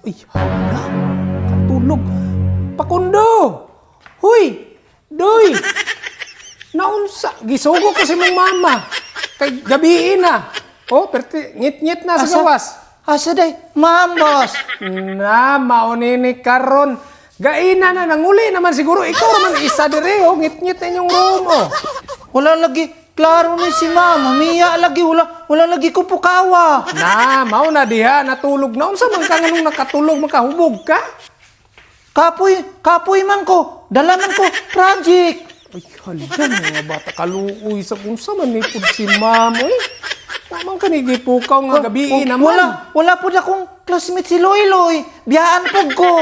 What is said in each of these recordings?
Uy, hala. Katulog. Pakundo! Huy! Doy! Naunsa? Gisugo ko si mong mama. Kay gabiin na. Oh, perti, ngit-ngit na sa gawas. Asa day? Ma'am, boss. Na, maunini karon. Gaina na, nanguli naman siguro. Ikaw naman isa dire, oh. Ngit-ngit na inyong room, oh. Wala lagi. Klaro ni si ma'am. Miya lagi. Wala lagi ko pukawa. Na, mau na diha, natulog na. Unsa man ka nga nung nakatulog, makahubog ka? Kapoy man ko. Dala man ko. Project. Ay, hala, mga bata kaluoy sa unsa man nipod si ma'am, eh. Naman ka nigipukaw nga gabi naman. Wala po akong classmate si Loy. Biyaan po ko.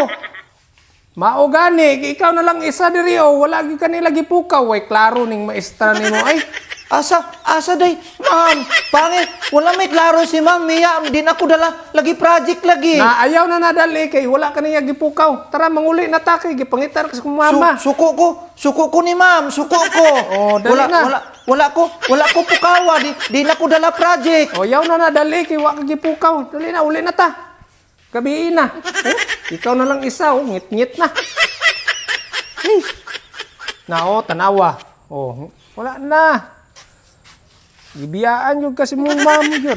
Mao gani, ikaw na lang isa diri, oh. Wala gyud kanila gipukaw, way klaro ning maestra nimo ay. Asa day? Ma'am, pangit. Wala may klaro si ma'am. Miya, din ako dala. Lagi project lagi. Na ayaw na nadali kay wala kaniya gipukaw. Tara manguli na ta kay gipangitan ka sa mama. Suko ko ni ma'am. Suko ko. Oh, dali na. Wala ko pukawa. Di na ko dala project. O yaw na nadali kay wala ka gipukaw. Dali na, uli na ta. Gabiin na. Ikaw na lang isa, oh. Ngit-ngit na. Hey. Na, oh, tanawa. Oh, wala na. Gibiyaan yung kasi mong mamo yun.